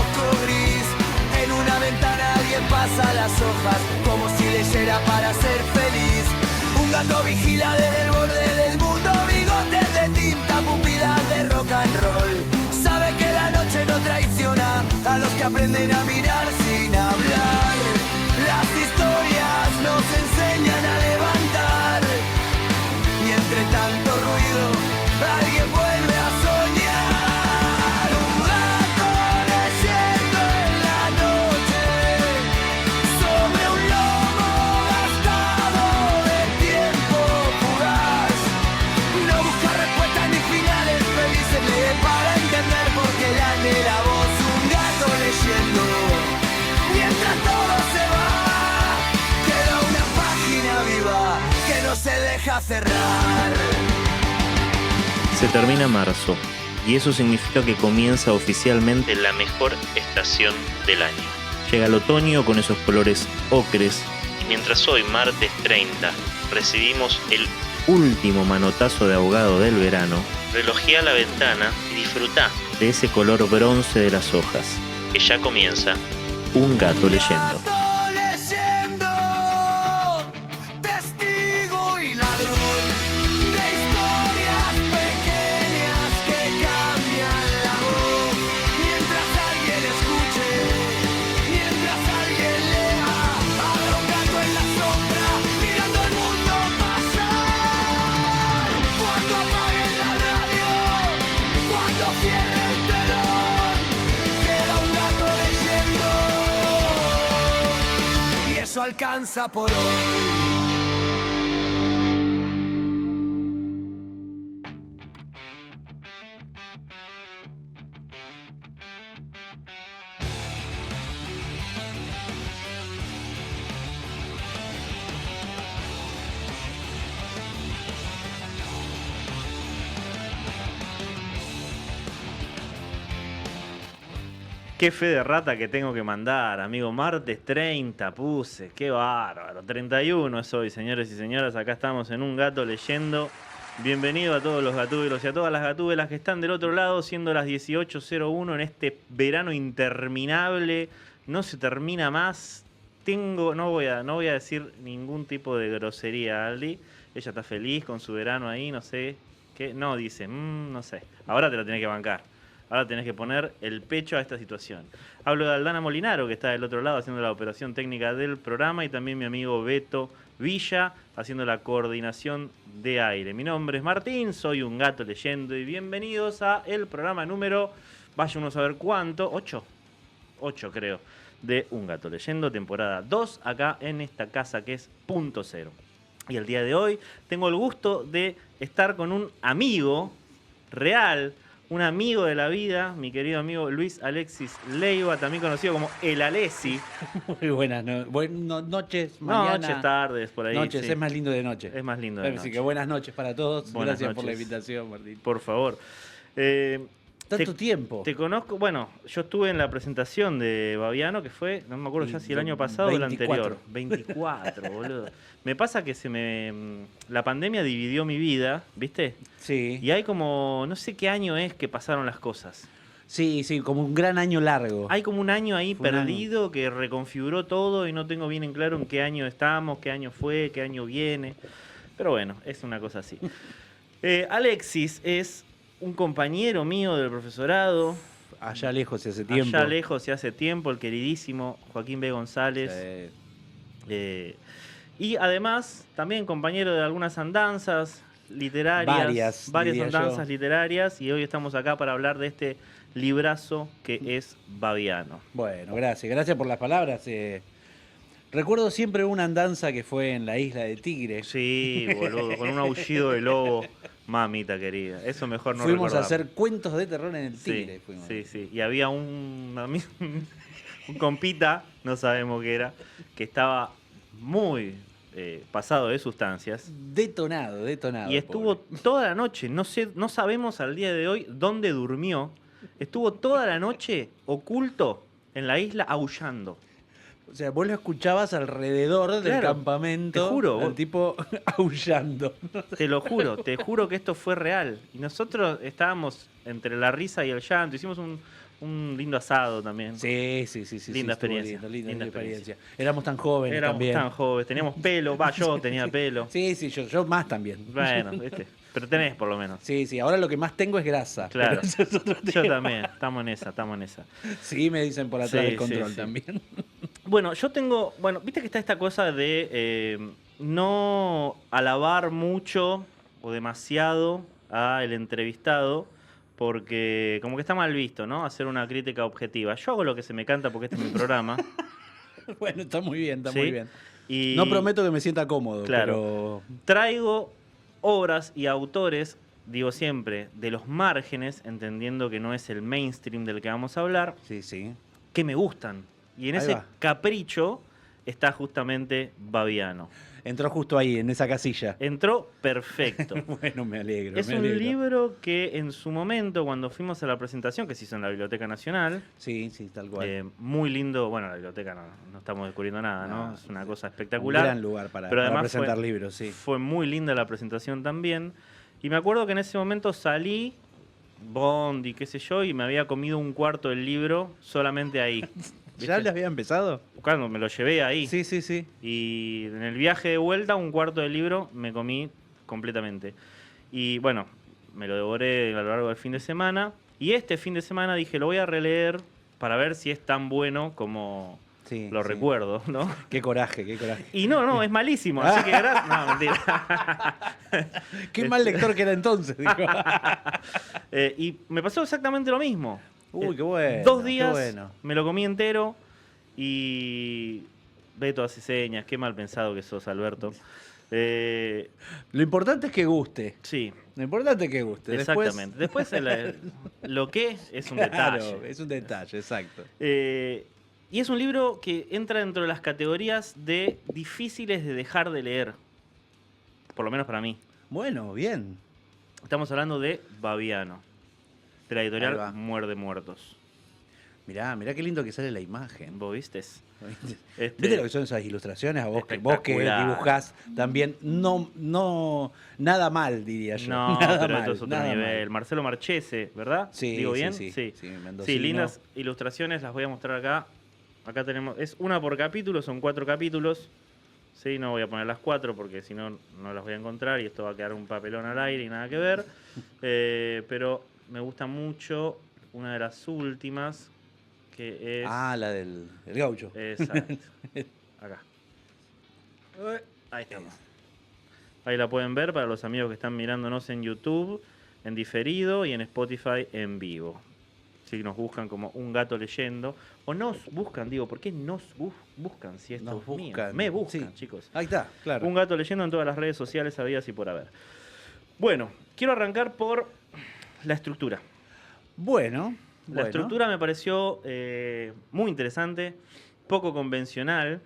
kiosco gris. En una ventana alguien pasa las hojas, como si leyera para ser feliz. Un gato vigila desde el borde del mundo, bigotes de tinta, pupilas de rock and roll. Sabe que la noche no traiciona a los que aprenden a mirar sin hablar. Las historias nos enseñan a levantar, y entre tanto ruido alguien vuelve a soñar. Un gato leyendo en la noche sobre un lomo gastado de tiempo fugaz. No busca respuestas ni finales felices, lee para entender por qué le anhela voz. Un gato leyendo mientras todo se va. Queda una página viva que no se deja cerrar. Se termina marzo y eso significa que comienza oficialmente la mejor estación del año. Llega el otoño con esos colores ocres y mientras hoy, martes 30, recibimos el último manotazo de ahogado del verano, relojea la ventana y disfruta de ese color bronce de las hojas, que ya comienza Un gato leyendo. Gato leyendo, testigo y ladrón de historias pequeñas que cambian la voz. Mientras alguien escuche, mientras alguien lea, habrá un gato en la sombra mirando el mundo pasar. Cuando apaguen la radio, cuando cierre el telón, queda un gato leyendo, y eso alcanza por hoy. Qué fe de rata que tengo que mandar, amigo. Martes 30 puse, qué bárbaro. 31 es hoy, señores y señoras. Acá estamos en Un Gato Leyendo. Bienvenido a todos los gatúbelos y a todas las gatúbelas que están del otro lado, siendo las 18:01 en este verano interminable. No se termina más. No voy a decir ningún tipo de grosería, Aldi. Ella está feliz con su verano ahí, no sé qué. No, dice, no sé. Ahora te lo tenés que bancar. Ahora tenés que poner el pecho a esta situación. Hablo de Aldana Molinaro, que está del otro lado haciendo la operación técnica del programa, y también mi amigo Beto Villa, haciendo la coordinación de aire. Mi nombre es Martín, soy Un Gato Leyendo, y bienvenidos a el programa número, vaya uno a saber cuánto, 8 creo, de Un Gato Leyendo, temporada 2, acá en esta casa que es Punto Cero. Y el día de hoy tengo el gusto de estar con un amigo real, un amigo de la vida, mi querido amigo Luis Alexis Leiva, también conocido como El Alessi. Muy buenas noches, mañana. Noches, tardes, por ahí. Noches, sí. Es más lindo de noche. Es más lindo de noche. Así que buenas noches para todos. Buenas Gracias noches por la invitación, Martín. Por favor. Tanto tiempo. Te conozco, bueno, yo estuve en la presentación de Baviano, que fue, no me acuerdo ya si el año pasado o el anterior. 24, boludo. Me pasa que la pandemia dividió mi vida, ¿viste? Sí. Y hay como, no sé qué año es que pasaron las cosas. Sí, como un gran año largo. Hay como un año ahí perdido que reconfiguró todo y no tengo bien en claro en qué año estamos, qué año fue, qué año viene. Pero bueno, es una cosa así. Alexis es un compañero mío del profesorado. Allá lejos y hace tiempo. Allá lejos y hace tiempo, el queridísimo Joaquín B. González. Sí. Y además, también compañero de algunas andanzas literarias. Varias andanzas literarias. Y hoy estamos acá para hablar de este librazo que es Baviano. Bueno, gracias por las palabras. Recuerdo siempre una andanza que fue en la isla de Tigre. Sí, boludo, con un aullido de lobo. Mamita querida, eso mejor no Fuimos recordar. a hacer cuentos de terror en el Tigre. Sí. Y había un compita, no sabemos qué era, que estaba muy pasado de sustancias. Detonado. Y estuvo toda la noche, no sabemos al día de hoy dónde durmió. Estuvo toda la noche oculto en la isla aullando. O sea, vos lo escuchabas alrededor del campamento. Te juro. El tipo aullando. Te juro que esto fue real. Y nosotros estábamos entre la risa y el llanto. Hicimos Un lindo asado también. Sí. Linda estuvo experiencia, linda linda experiencia. Éramos tan jóvenes Éramos también. tan jóvenes, teníamos pelo, yo tenía pelo. Sí, yo más también. Bueno, ¿viste? Pero tenés por lo menos. Sí, ahora lo que más tengo es grasa. Claro. Pero eso es otro Yo tema. también, estamos en esa. Sí, me dicen por atrás Sí, del control sí. también. Bueno, viste que está esta cosa de no alabar mucho o demasiado al entrevistado, porque como que está mal visto, ¿no? Hacer una crítica objetiva. Yo hago lo que se me canta porque este es mi programa. Bueno, está muy bien, está ¿sí? muy bien. Y No prometo que me sienta cómodo, Claro. pero... traigo obras y autores, digo siempre, de los márgenes, entendiendo que no es el mainstream del que vamos a hablar, Sí. que me gustan. Y en Ahí ese va. capricho está justamente Baviano. Entró justo ahí, en esa casilla. Entró perfecto. Bueno, me alegro. Es me un alegro. libro que en su momento, cuando fuimos a la presentación que se hizo en la Biblioteca Nacional, Sí, tal cual. muy lindo, bueno, la biblioteca no estamos descubriendo nada, ¿no? No, Es una sí. cosa Un espectacular. gran lugar pero para además presentar libros, sí. Fue muy linda la presentación también. Y me acuerdo que en ese momento salí, Bond y qué sé yo, y me había comido un cuarto del libro solamente ahí. ¿Ya ¿Viste? le había empezado? Cuando me lo llevé ahí. Sí. Y en el viaje de vuelta, un cuarto del libro me comí completamente. Y bueno, me lo devoré a lo largo del fin de semana. Y este fin de semana dije, lo voy a releer para ver si es tan bueno como Sí, lo sí. recuerdo, ¿no? Qué coraje. Y no, es malísimo, así que gracias. No, mentira. Qué mal lector que era entonces, dijo. Y me pasó exactamente lo mismo. Uy, qué bueno. 2 qué días bueno. me lo comí entero y Beto hace señas. Qué mal pensado que sos, Alberto. Lo importante es que guste. Sí, Lo importante es que guste. exactamente. Después lo que es un Claro, detalle. es un detalle, exacto. Y es un libro que entra dentro de las categorías de difíciles de dejar de leer. Por lo menos para mí. Bueno, bien. Estamos hablando de Baviano, de la Ahí va. editorial Muerde Muertos. Mirá qué lindo que sale la imagen. ¿Vos viste? ¿Viste lo que son esas ilustraciones? A vos que Espectacular. dibujás también, no, nada mal, diría yo. No, Nada pero mal, esto es otro nada nivel. mal. Marcelo Marchese, ¿verdad? Sí, ¿Digo sí, bien? sí. Sí, Sí, mendocino. lindas ilustraciones, las voy a mostrar acá. Acá tenemos, es una por capítulo, son 4 capítulos. Sí, no voy a poner las 4 porque si no, no las voy a encontrar y esto va a quedar un papelón al aire y nada que ver. Pero me gusta mucho una de las últimas, que es... La del el gaucho. Exacto. Acá. Ahí estamos. Ahí la pueden ver para los amigos que están mirándonos en YouTube, en diferido y en Spotify en vivo. Si nos buscan como Un Gato Leyendo. O nos buscan, digo, ¿por qué nos buscan si esto Nos es mío? buscan. Me buscan, Sí. chicos. Ahí está, claro. Un Gato Leyendo en todas las redes sociales, habidas y por haber. Bueno, quiero arrancar por la estructura. Bueno. La estructura me pareció muy interesante, poco convencional.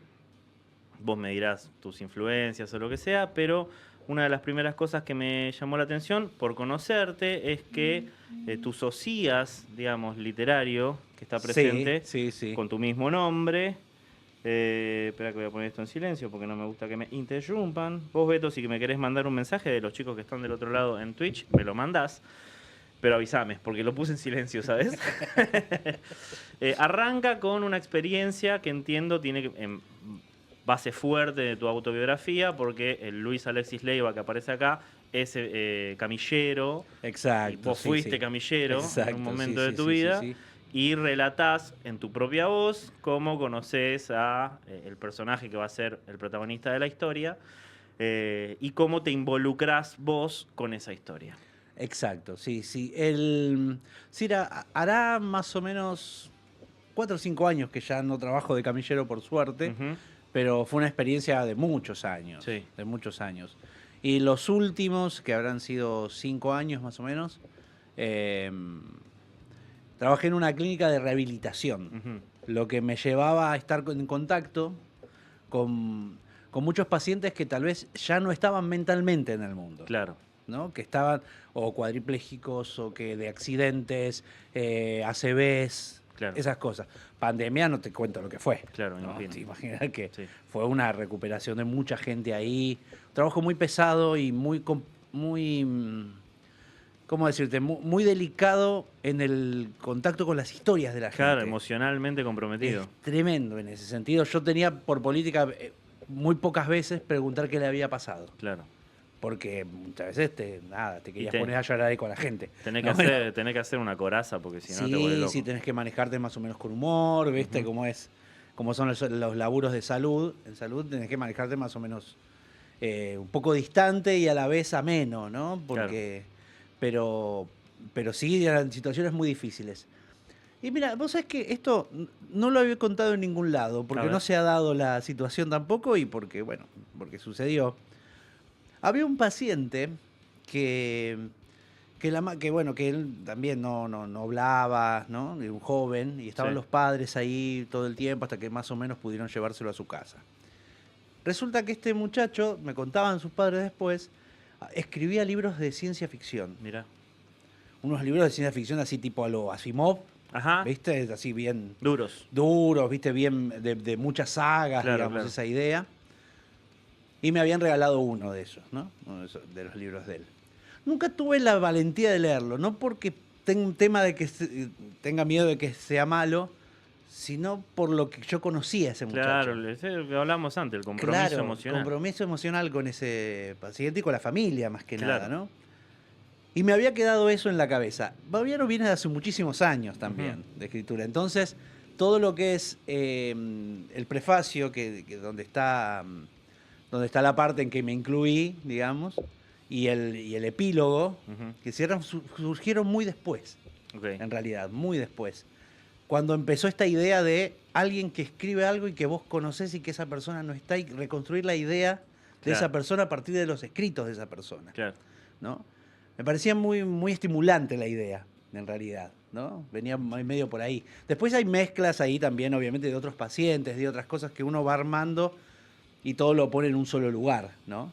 Vos me dirás tus influencias o lo que sea, pero una de las primeras cosas que me llamó la atención por conocerte es que tu socias, digamos, literario, que está presente Sí. con tu mismo nombre. Espera que voy a poner esto en silencio porque no me gusta que me interrumpan. Vos, Beto, si me querés mandar un mensaje de los chicos que están del otro lado en Twitch, me lo mandás. Pero avísame, porque lo puse en silencio, ¿sabes? Arranca con una experiencia que entiendo tiene base fuerte de tu autobiografía, porque el Luis Alexis Leiva que aparece acá es camillero. Exacto. Y vos fuiste camillero en un momento de tu sí, vida. sí. Y relatás en tu propia voz cómo conoces a el personaje que va a ser el protagonista de la historia y cómo te involucrás vos con esa historia. Exacto, sí. Hará más o menos 4 o 5 años que ya no trabajo de camillero, por suerte, Ujú. pero fue una experiencia de muchos años. Sí. De muchos años. Y los últimos, que habrán sido 5 años más o menos, trabajé en una clínica de rehabilitación, Ujú. lo que me llevaba a estar en contacto con muchos pacientes que tal vez ya no estaban mentalmente en el mundo. Claro. ¿No? Que estaban o cuadriplégicos o que de accidentes, ACVs, Claro. esas cosas. Pandemia no te cuento lo que fue. Claro, me ¿no? imagino. Te imaginas que Sí. fue una recuperación de mucha gente ahí. Un trabajo muy pesado y muy ¿cómo decirte? Muy delicado en el contacto con las historias de la Claro, gente. emocionalmente comprometido. Es tremendo en ese sentido. Yo tenía por política muy pocas veces preguntar qué le había pasado. Claro. Porque muchas veces te querías te- poner a llorar ahí con la gente. Tenés ¿no? que hacer una coraza porque si no te vuelves Sí, loco. sí, tenés que manejarte más o menos con humor, ¿viste? Ujú. Cómo son los laburos de salud. En salud tenés que manejarte más o menos un poco distante y a la vez ameno, ¿no? Pero sí eran situaciones muy difíciles. Y mira, vos sabés que esto no lo había contado en ningún lado, A porque ver. no se ha dado la situación tampoco y porque, bueno, porque sucedió. Había un paciente que él también no hablaba, ¿no? Era un joven, y estaban Sí. los padres ahí todo el tiempo hasta que más o menos pudieron llevárselo a su casa. Resulta que este muchacho, me contaban sus padres después, escribía libros de ciencia ficción. Mirá. Unos libros de ciencia ficción así tipo a lo Asimov, Ajá. ¿viste? Así bien Duros. duros, ¿viste? Bien de muchas sagas, Claro, digamos, claro. esa idea. Y me habían regalado uno de esos, ¿no? Uno de los libros de él. Nunca tuve la valentía de leerlo, no porque tenga un tema de que tenga miedo de que sea malo, sino por lo que yo conocía a ese muchacho. Claro, es lo que hablamos antes, el compromiso Claro, emocional. compromiso emocional con ese paciente y con la familia, más que Claro. nada, ¿no? Y me había quedado eso en la cabeza. Baviano viene de hace muchísimos años también, de escritura. Entonces, todo lo que es el prefacio, donde está la parte en que me incluí, digamos, y el epílogo, Ujú. que surgieron muy después, Ok. en realidad, muy después. Cuando empezó esta idea de alguien que escribe algo y que vos conocés y que esa persona no está, y reconstruir la idea de Claro. esa persona a partir de los escritos de esa persona, Claro. ¿no? Me parecía muy, muy estimulante la idea, en realidad, ¿no? Venía medio por ahí. Después hay mezclas ahí también, obviamente, de otros pacientes, de otras cosas que uno va armando y todo lo pone en un solo lugar, ¿no?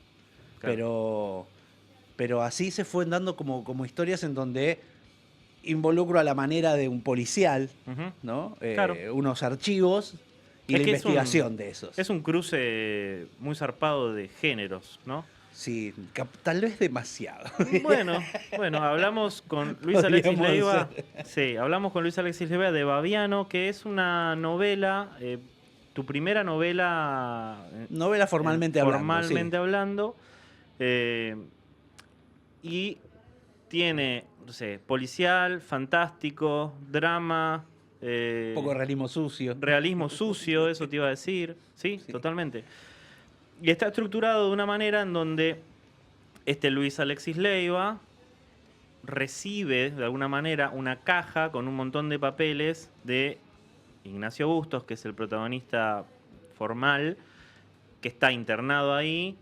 Claro. Pero así se fue dando como historias en donde involucro a la manera de un policial, Ujú. ¿no? Claro. Unos archivos y Es la que investigación de esos. Es un cruce muy zarpado de géneros, ¿no? Sí, tal vez demasiado. Bueno, hablamos con Luis Alexis Podríamos Leiva. ser. Sí, hablamos con Luis Alexis Leiva de Baviano, que es una novela, tu primera novela. Novela formalmente hablando. Formalmente Sí. hablando. Y tiene, no sé, policial, fantástico, drama. Un poco de realismo sucio. Realismo sucio, eso te iba a decir. Sí, Sí. totalmente. Y está estructurado de una manera en donde Luis Alexis Leiva recibe de alguna manera una caja con un montón de papeles de Ignacio Bustos, que es el protagonista formal, que está internado ahí,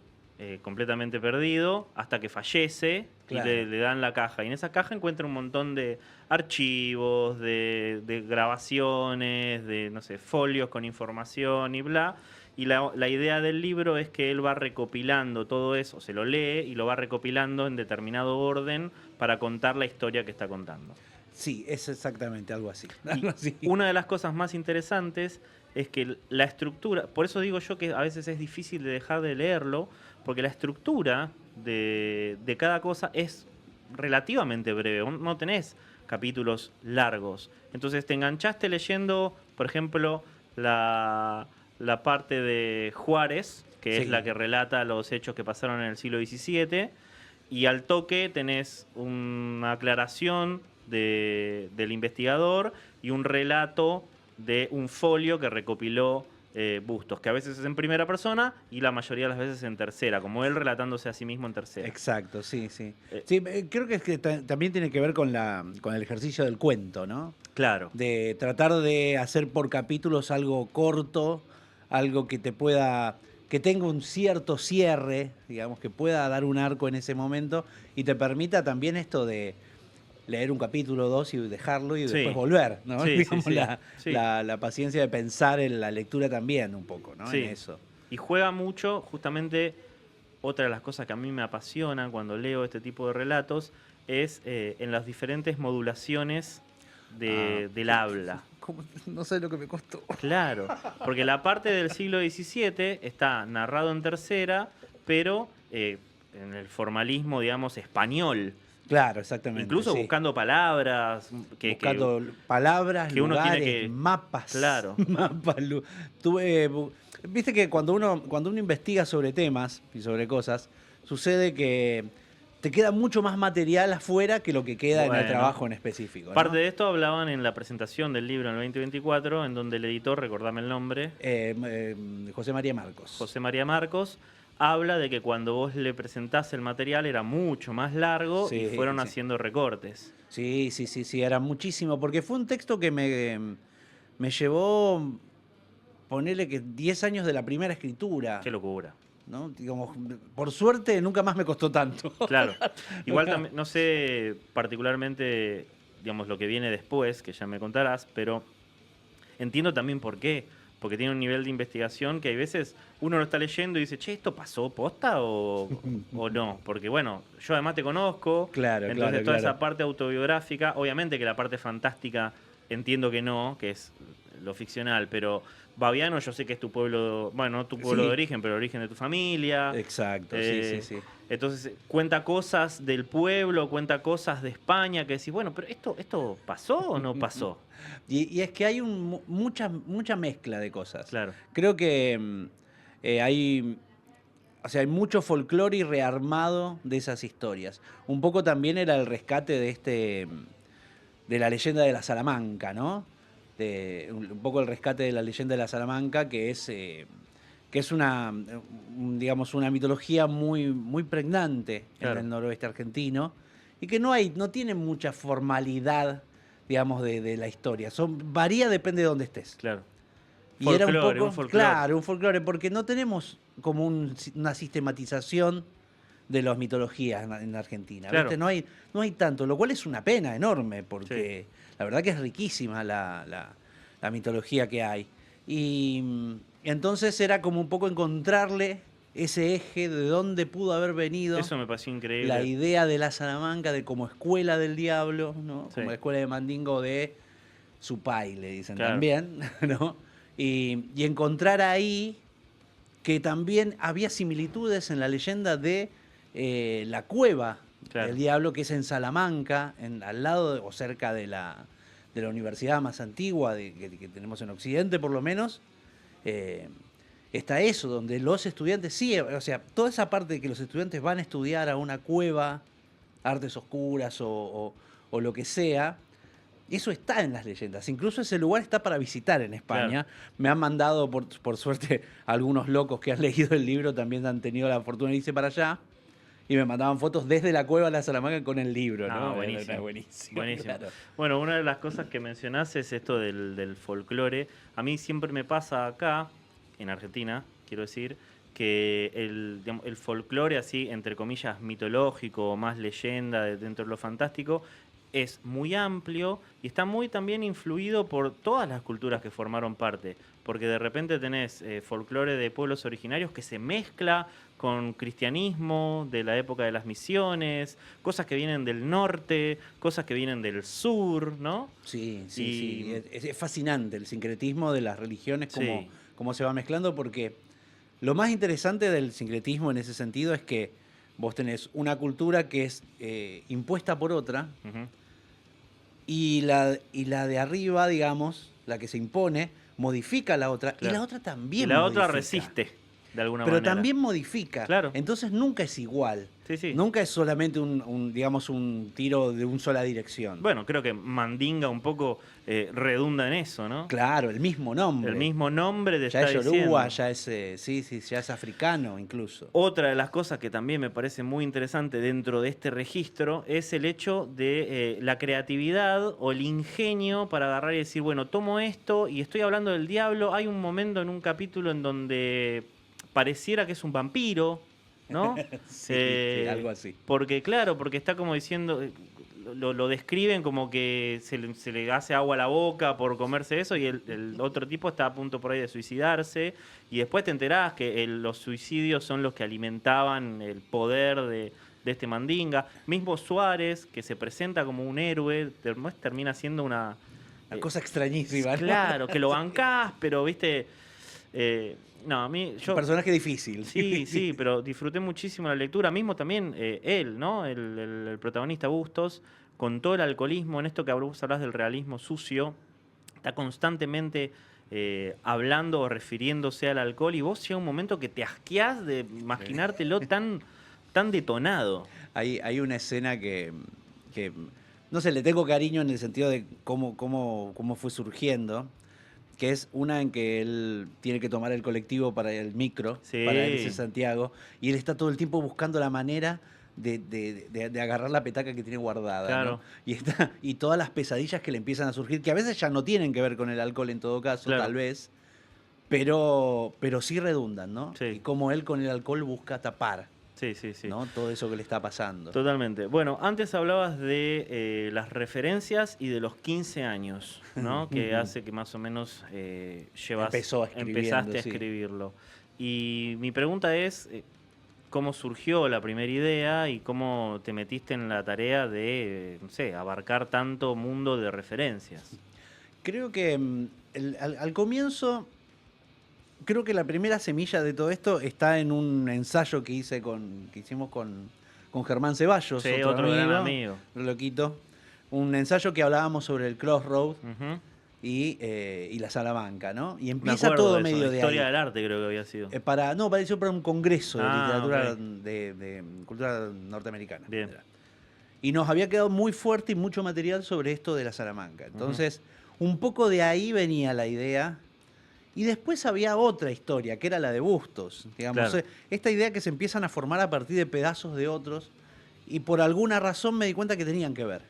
completamente perdido, hasta que fallece. Claro. Y le dan la caja. Y en esa caja encuentra un montón de archivos, de grabaciones, de, no sé, folios con información y bla. Y la idea del libro es que él va recopilando todo eso, se lo lee y lo va recopilando en determinado orden para contar la historia que está contando. Sí, es exactamente algo así. Y Algo así. una de las cosas más interesantes es que la estructura, por eso digo yo que a veces es difícil de dejar de leerlo, porque la estructura de cada cosa es relativamente breve, no tenés capítulos largos. Entonces te enganchaste leyendo, por ejemplo, la parte de Juárez, que Sí. es la que relata los hechos que pasaron en el siglo XVII, y al toque tenés una aclaración del investigador y un relato de un folio que recopiló Bustos, que a veces es en primera persona y la mayoría de las veces en tercera, como él relatándose a sí mismo en tercera. Exacto, sí, sí. Eh. Sí, creo que es que también tiene que ver con el ejercicio del cuento, ¿no? Claro, De tratar de hacer por capítulos algo corto, algo que que tenga un cierto cierre, digamos, que pueda dar un arco en ese momento y te permita también esto de leer un capítulo, dos y dejarlo y Sí. después volver, ¿no? Sí, sí, Digamos, sí. Sí. la paciencia de pensar en la lectura también un poco, ¿no? Sí. En eso. Y juega mucho, justamente, otra de las cosas que a mí me apasiona cuando leo este tipo de relatos es en las diferentes modulaciones del habla. No sé lo que me costó. Claro, porque la parte del siglo XVII está narrado en tercera, pero en el formalismo, digamos, español. Claro, exactamente. Incluso sí. buscando palabras, Buscando palabras, que uno lugares, tiene que- mapas. Claro. Mapas. Viste que cuando uno investiga sobre temas y sobre cosas, sucede que te queda mucho más material afuera que lo que queda en el Bueno. trabajo en específico, ¿no? Parte de esto hablaban en la presentación del libro en el 2024, en donde el editor, recordame el nombre, José María Marcos. José María Marcos, habla de que cuando vos le presentás el material era mucho más largo y Sí, fueron sí. haciendo recortes. Sí, era muchísimo, porque fue un texto que me llevó, ponerle que 10 años de la primera escritura. Qué locura. ¿No? Digamos, por suerte nunca más me costó tanto. Claro. Igual también, no sé particularmente, digamos, lo que viene después, que ya me contarás, pero entiendo también por qué. Porque tiene un nivel de investigación que hay veces uno lo está leyendo y dice, che, ¿esto pasó posta o no? Porque bueno, yo además te conozco, Claro, entonces claro, toda claro. esa parte autobiográfica, obviamente que la parte fantástica entiendo que no, que es lo ficcional, pero Baviano yo sé que es tu pueblo, bueno, no tu pueblo Sí. de origen, pero el origen de tu familia. Exacto, sí. Entonces cuenta cosas del pueblo, cuenta cosas de España, que decís, bueno, pero ¿esto pasó o no pasó? Y es que hay mucha mezcla de cosas. Claro. Creo que hay mucho folclore y rearmado de esas historias. Un poco también era el rescate de la leyenda de la Salamanca, ¿no? Un poco el rescate de la leyenda de la Salamanca, que es una mitología muy pregnante Claro. en el noroeste argentino y que no tiene mucha formalidad, digamos, de la historia. Varía, depende de dónde estés. Claro. Y era un Folclore, poco, claro, un folclore, porque no tenemos como una sistematización de las mitologías en Argentina. Claro. ¿Viste? No hay tanto, lo cual es una pena enorme, porque la verdad que es riquísima la mitología que hay. Y entonces era como un poco encontrarle ese eje de dónde pudo haber venido Eso me pareció increíble. la idea de la Salamanca de como escuela del diablo, ¿no? Sí. Como escuela de Mandingo de Supay, le dicen Claro. también, ¿no? Y encontrar ahí que también había similitudes en la leyenda de la cueva Claro. del diablo, que es en Salamanca, al lado o cerca de la universidad más antigua que tenemos en Occidente, por lo menos. Está eso, donde los estudiantes, sí, o sea, toda esa parte de que los estudiantes van a estudiar a una cueva, artes oscuras o lo que sea, eso está en las leyendas. Incluso ese lugar está para visitar en España. Claro. Me han mandado, por suerte, algunos locos que han leído el libro también han tenido la fortuna de irse para allá. Y me mandaban fotos desde la cueva de la Salamanca con el libro, ¿no? Buenísimo. Era buenísimo. Buenísimo. Claro. Bueno, una de las cosas que mencionás es esto del folclore. A mí siempre me pasa acá, en Argentina, quiero decir, que el folclore así, entre comillas, mitológico o más leyenda dentro de lo fantástico, es muy amplio y está muy también influido por todas las culturas que formaron parte. Porque de repente tenés folclore de pueblos originarios que se mezcla con cristianismo de la época de las misiones, cosas que vienen del norte, cosas que vienen del sur, ¿no? Sí. Y- Es fascinante el sincretismo de las religiones, Sí. cómo se va mezclando, porque lo más interesante del sincretismo en ese sentido es que vos tenés una cultura que es impuesta por otra, Ujú. y la de arriba, digamos, la que se impone, modifica a la otra, Claro. y la otra también Y la otra modifica. resiste, de alguna Pero manera. también modifica. Claro. Entonces nunca es igual. Sí. Nunca es solamente un tiro de una sola dirección. Bueno, creo que Mandinga un poco redunda en eso, ¿no? Claro, el mismo nombre. El mismo nombre de Ya es yoruba, ya es, ya es africano incluso. Otra de las cosas que también me parece muy interesante dentro de este registro es el hecho de la creatividad o el ingenio para agarrar y decir, bueno, tomo esto y estoy hablando del diablo. Hay un momento en un capítulo en donde pareciera que es un vampiro, ¿no? Sí, algo así. Porque está como diciendo, lo describen como que se le hace agua a la boca por comerse eso y el otro tipo está a punto por ahí de suicidarse y después te enterás que los suicidios son los que alimentaban el poder de este Mandinga. Mismo Suárez, que se presenta como un héroe, termina siendo una Cosa extrañísima, ¿no? Claro, que lo bancás, pero viste, No, a mí... Un personaje difícil. Sí, sí, pero disfruté muchísimo la lectura. Mismo también él, ¿no? El protagonista Bustos, con todo el alcoholismo, en esto que vos hablás del realismo sucio, está constantemente hablando o refiriéndose al alcohol y vos llega un momento que te asqueás de imaginártelo tan detonado. Hay una escena que, no sé, le tengo cariño en el sentido de cómo fue surgiendo, que es una en que él tiene que tomar el colectivo para el micro, Sí. para irse a Santiago, y él está todo el tiempo buscando la manera de agarrar la petaca que tiene guardada. Claro. ¿No? Y todas las pesadillas que le empiezan a surgir, que a veces ya no tienen que ver con el alcohol en todo caso, Claro. tal vez, pero sí redundan, ¿no? Sí. Y cómo él con el alcohol busca tapar, Sí, sí, sí. ¿no? Todo eso que le está pasando. Totalmente. Bueno, antes hablabas de las referencias y de los 15 años, ¿no? Que hace que más o menos empezaste a sí. escribirlo. Y mi pregunta es, ¿cómo surgió la primera idea y cómo te metiste en la tarea de, no sé, abarcar tanto mundo de referencias? Creo que al comienzo, creo que la primera semilla de todo esto está en un ensayo que hicimos con Germán Ceballos, Sí, otro gran amigo. loquito. Un ensayo que hablábamos sobre el Crossroad Ujú. y la Salamanca, ¿no? Y Me empieza acuerdo todo de eso, medio de Historia ahí. del arte creo que había sido. Pareció para un congreso de literatura, ok. de cultura norteamericana. Bien. Y nos había quedado muy fuerte y mucho material sobre esto de la Salamanca. Entonces, un poco de ahí venía la idea. Y después había otra historia, que era la de Bustos. Digamos, Claro. esta idea que se empiezan a formar a partir de pedazos de otros. Y por alguna razón me di cuenta que tenían que ver.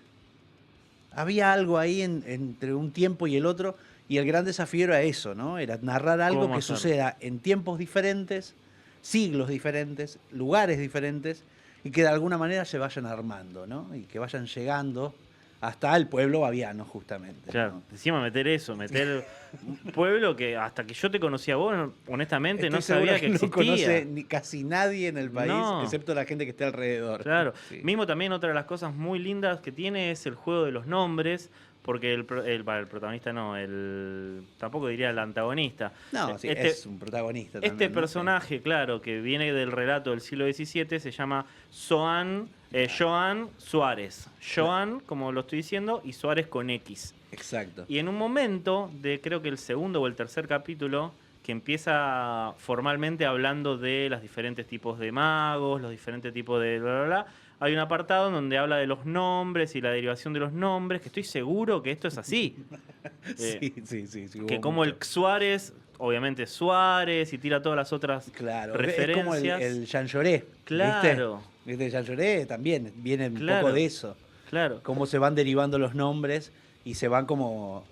Había algo ahí entre un tiempo y el otro. Y el gran desafío era eso, ¿no? Era narrar algo ¿Cómo que hacerlo? suceda en tiempos diferentes, siglos diferentes, lugares diferentes, y que de alguna manera se vayan armando, ¿no? Y que vayan llegando hasta el pueblo baviano, justamente. Claro, ¿no? encima meter un pueblo que hasta que yo te conocía a vos, honestamente, Estoy no seguro sabía que no existía. conoce casi nadie en el país, No. excepto la gente que esté alrededor. Claro. Sí. Mismo también otra de las cosas muy lindas que tiene es el juego de los nombres, porque el protagonista no, tampoco diría el antagonista. No, sí, Este- es un protagonista también. Este ¿no? personaje, claro, que viene del relato del siglo XVII, se llama Joan Suárez. Joan, como lo estoy diciendo, y Suárez con X. Sí, exacto. Y en un momento de, creo que el segundo o el tercer capítulo, que empieza formalmente hablando de los diferentes tipos de magos, los diferentes tipos de bla, bla, bla, hay un apartado en donde habla de los nombres y la derivación de los nombres, que estoy seguro que esto es así. Sí. Que hubo como el mucho. Suárez, obviamente Suárez, y tira todas las otras Claro, referencias. es como el Jean Lloré. Claro. ¿Viste? Jean Lloré también viene un Claro. poco de eso. Claro. Cómo se van derivando los nombres y se van como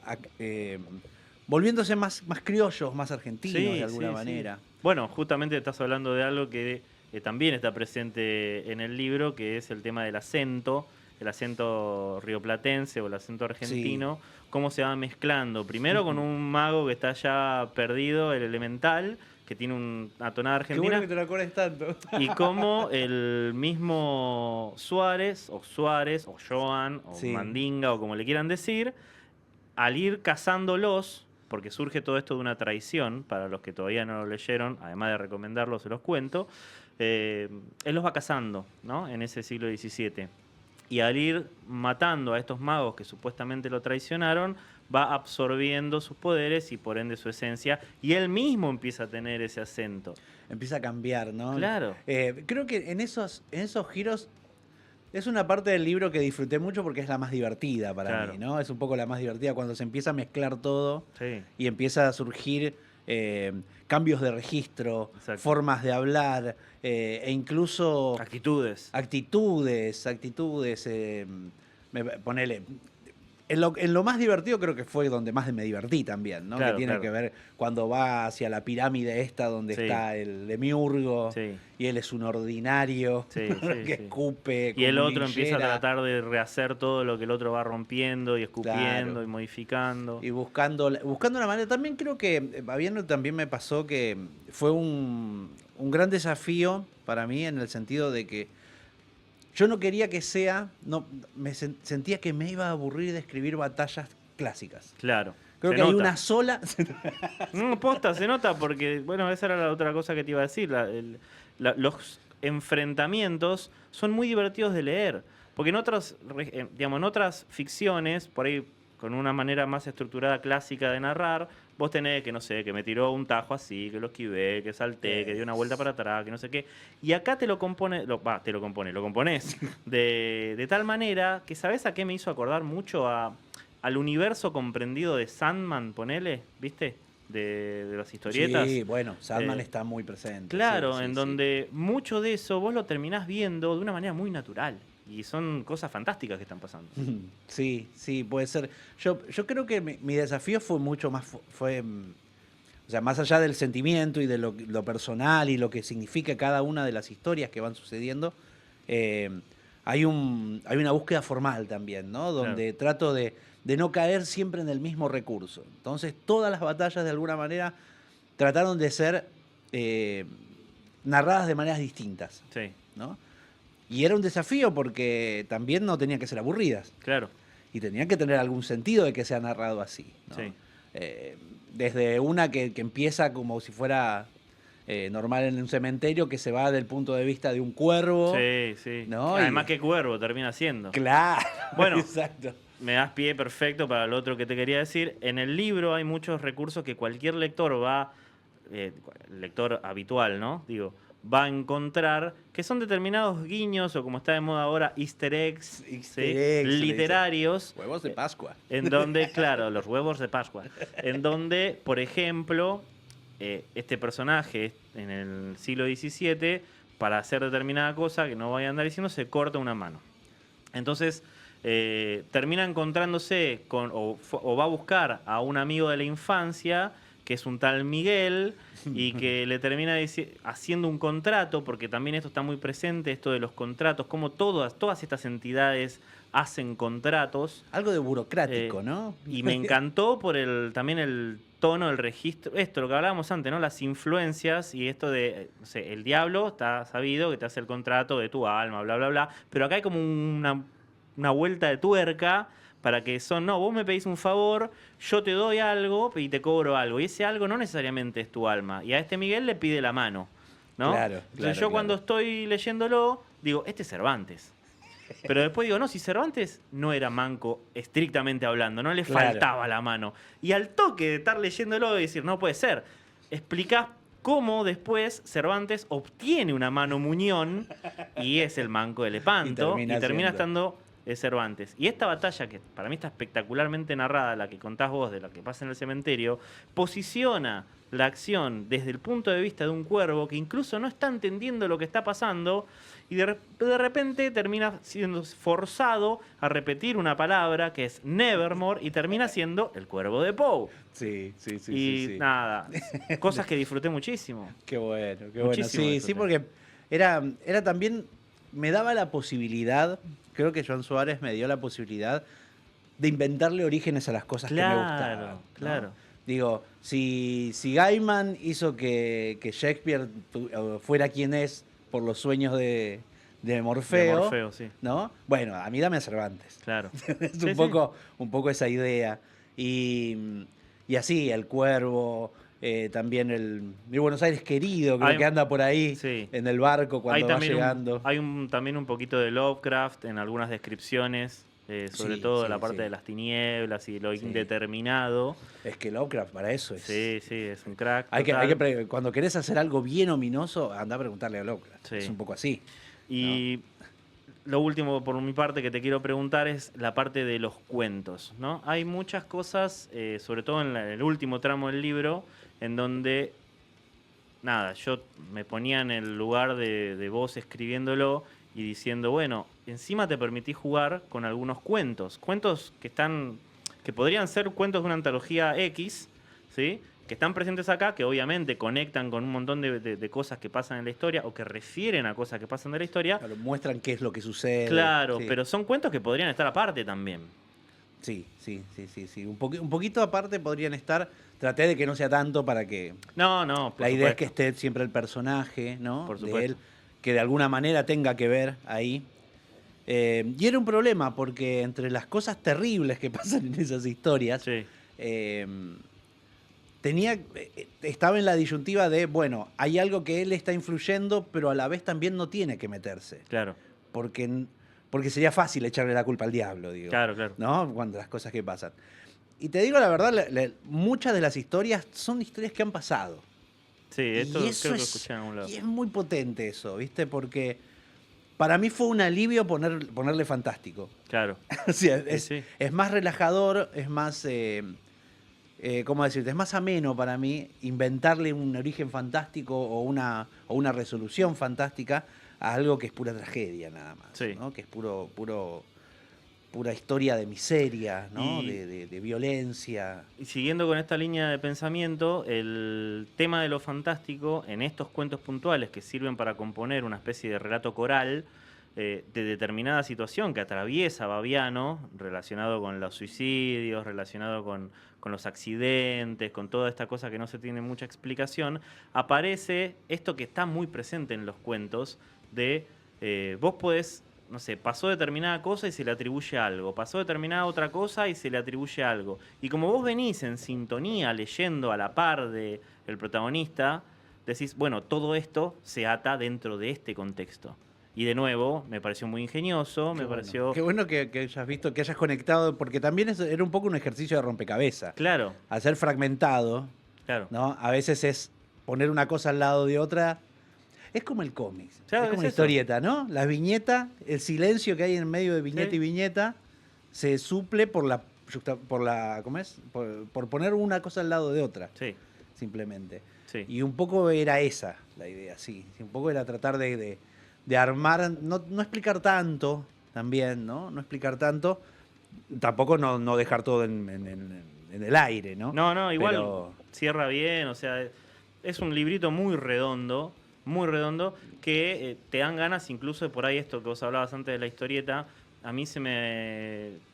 volviéndose más criollos, más argentinos Sí, de alguna sí, manera. sí. Bueno, justamente estás hablando de algo que también está presente en el libro, que es el tema del acento, el acento rioplatense o el acento argentino, cómo se va mezclando. Primero con un mago que está ya perdido, el elemental, que tiene una tonada Qué argentina. bueno que te lo acuerdes tanto. Y cómo el mismo Suárez, o Joan, o Sí. Mandinga, o como le quieran decir, al ir cazándolos, porque surge todo esto de una traición, para los que todavía no lo leyeron, además de recomendarlo, se los cuento, él los va cazando, ¿no? En ese siglo XVII. Y al ir matando a estos magos que supuestamente lo traicionaron, va absorbiendo sus poderes y por ende su esencia, y él mismo empieza a tener ese acento. Empieza a cambiar, ¿no? Claro. Creo que en esos giros es una parte del libro que disfruté mucho porque es la más divertida para Claro. mí, ¿no? Es un poco la más divertida cuando se empieza a mezclar todo Sí. y empieza a surgir cambios de registro, Exacto. formas de hablar e incluso Actitudes. actitudes. Ponele. En lo más divertido creo que fue donde más me divertí también, ¿no? Claro, que tiene claro. que ver cuando va hacia la pirámide esta donde Sí. está el demiurgo Sí. y él es un ordinario Sí, que sí. escupe. Y el como otro empieza a linchera, tratar de rehacer todo lo que el otro va rompiendo y escupiendo Claro. y modificando. y buscando una manera. También creo que Baviano también me pasó que fue un gran desafío para mí en el sentido de que yo no quería que sea, sentía que me iba a aburrir de escribir batallas clásicas. Claro. Creo Se que hay nota. una sola. No, posta, se nota porque, bueno, esa era la otra cosa que te iba a decir. Los enfrentamientos son muy divertidos de leer. Porque digamos, en otras ficciones, por ahí con una manera más estructurada, clásica de narrar, vos tenés que, no sé, que me tiró un tajo así, que lo esquivé, que salté, que dio una vuelta para atrás, que no sé qué. Y acá lo componés de tal manera que, ¿sabés a qué me hizo acordar mucho? Al universo comprendido de Sandman, ponele, ¿viste? De las historietas. Sí, bueno, Sandman Eh, está muy presente. Claro, sí, sí, en sí. donde mucho de eso vos lo terminás viendo de una manera muy natural. Y son cosas fantásticas que están pasando. Sí, sí, puede ser. Yo creo que mi desafío fue mucho más, o sea, más allá del sentimiento y de lo personal y lo que significa cada una de las historias que van sucediendo, hay una búsqueda formal también, ¿no? Donde trato de no caer siempre en el mismo recurso. Entonces, todas las batallas de alguna manera trataron de ser narradas de maneras distintas, Sí, ¿no? Y era un desafío porque también no tenían que ser aburridas. claro. Y tenían que tener algún sentido de que sea narrado así, ¿no? Sí. Desde una que empieza como si fuera normal en un cementerio, que se va del punto de vista de un cuervo. Sí, sí. ¿No? Además, Y- que Cuervo termina siendo. Claro. Bueno. Exacto. Me das pie perfecto para lo otro que te quería decir. En el libro hay muchos recursos que cualquier lector lector habitual, ¿no? Digo, va a encontrar, que son determinados guiños, o como está de moda ahora, easter eggs, Easter ¿sí? eggs, se le literarios, Huevos de Pascua. en donde, claro, los huevos de Pascua, en donde, por ejemplo, este personaje en el siglo XVII, para hacer determinada cosa, que no voy a andar diciendo, se corta una mano. Entonces, termina encontrándose o va a buscar a un amigo de la infancia, que es un tal Miguel, y que le termina haciendo un contrato, porque también esto está muy presente, esto de los contratos, como todas estas entidades hacen contratos. Algo de burocrático, Eh, ¿no? Y me encantó por también el tono, el registro, esto, lo que hablábamos antes, ¿no? Las influencias y esto de, no sé, el diablo está sabido que te hace el contrato de tu alma, bla, bla, bla, pero acá hay como una vuelta de tuerca para que no, vos me pedís un favor, yo te doy algo y te cobro algo, y ese algo no necesariamente es tu alma, y a este Miguel le pide la mano, ¿no? Claro, Entonces claro, yo claro. cuando estoy leyéndolo, digo, este es Cervantes. Pero después digo, no, si Cervantes no era manco estrictamente hablando, no le Claro. faltaba la mano. Y al toque de estar leyéndolo y decir, no puede ser, explicás cómo después Cervantes obtiene una mano muñón y es el manco de Lepanto y termina estando Cervantes. Y esta batalla, que para mí está espectacularmente narrada, la que contás vos de la que pasa en el cementerio, posiciona la acción desde el punto de vista de un cuervo que incluso no está entendiendo lo que está pasando y de repente termina siendo forzado a repetir una palabra que es Nevermore y termina siendo el cuervo de Poe. Sí, sí, sí. Y sí. nada, cosas que disfruté muchísimo. Qué bueno, qué bueno. Muchísimo Sí, disfruté. sí, porque era también, me daba la posibilidad, creo que Joan Suárez me dio la posibilidad de inventarle orígenes a las cosas que me gustaban. ¿no? Claro. Digo, si Gaiman hizo que Shakespeare fuera quien es por los sueños de Morfeo, De Morfeo, sí. ¿no? Bueno, a mí dame a Cervantes. Claro. Es Sí, un poco esa idea. Y así, el cuervo, también el Buenos Aires querido, creo Hay- que anda por ahí sí. en el barco Hay cuando va también llegando. hay también un poquito de Lovecraft en algunas descripciones, sobre Sí, todo sí, la parte sí. de las tinieblas y lo Sí. indeterminado. Es que Lovecraft para eso es. Sí, sí, es un crack. Hay total. que cuando querés hacer algo bien ominoso, anda a preguntarle a Lovecraft. Sí. Es un poco así. Y lo último por mi parte que te quiero preguntar es la parte de los cuentos, ¿no? Hay muchas cosas, sobre todo en el último tramo del libro, en donde, nada, yo me ponía en el lugar de vos escribiéndolo y diciendo, bueno, encima te permití jugar con algunos cuentos que podrían ser cuentos de una antología X, ¿sí? Que están presentes acá, que obviamente conectan con un montón de cosas que pasan en la historia o que refieren a cosas que pasan de la historia. Claro, muestran qué es lo que sucede. Claro, Sí. pero son cuentos que podrían estar aparte también. Sí. Un poquito aparte podrían estar. Traté de que no sea tanto para que. No, por La idea es que supuesto. esté siempre el personaje, ¿no? Por De supuesto. él, que de alguna manera tenga que ver ahí. Y era un problema porque entre las cosas terribles que pasan en esas historias, Sí, estaba en la disyuntiva de, bueno, hay algo que él está influyendo, pero a la vez también no tiene que meterse. Claro. Porque sería fácil echarle la culpa al diablo, digo. Claro, claro. ¿No? Cuando las cosas que pasan. Y te digo la verdad, muchas de las historias son historias que han pasado. Sí, esto Y eso creo que lo escuché en algún lado. y es muy potente eso, ¿viste? Porque para mí fue un alivio ponerle fantástico. Claro. O sea, Sí. es más relajador, es más, ¿cómo decirte? Es más ameno para mí inventarle un origen fantástico o una resolución fantástica a algo que es pura tragedia nada más, Sí. ¿no? Que es pura historia de miseria, ¿no? Y- De violencia. Y siguiendo con esta línea de pensamiento, el tema de lo fantástico en estos cuentos puntuales que sirven para componer una especie de relato coral de determinada situación que atraviesa Baviano, relacionado con los suicidios, relacionado con los accidentes, con toda esta cosa que no se tiene mucha explicación, aparece esto que está muy presente en los cuentos de vos podés, no sé, pasó determinada cosa y se le atribuye algo, pasó determinada otra cosa y se le atribuye algo. Y como vos venís en sintonía leyendo a la par del protagonista, decís, bueno, todo esto se ata dentro de este contexto. Y de nuevo, me pareció muy ingenioso, me pareció... Qué bueno que hayas visto, que hayas conectado, porque también era un poco un ejercicio de rompecabezas. Claro, Al ser fragmentado, claro. ¿no? A veces es poner una cosa al lado de otra. Es como el cómic. Claro, es como es una eso. historieta, ¿no? La viñeta, el silencio que hay en medio de viñeta Sí. y viñeta, se suple ¿cómo es? Por poner una cosa al lado de otra, Sí, simplemente. sí. Y un poco era esa la idea, sí. Un poco era tratar de armar, no explicar tanto también, ¿no? No explicar tanto, tampoco no dejar todo en el aire, ¿no? No, igual Pero- cierra bien, o sea, es un librito muy redondo, que te dan ganas incluso de por ahí esto que vos hablabas antes de la historieta, a mí yo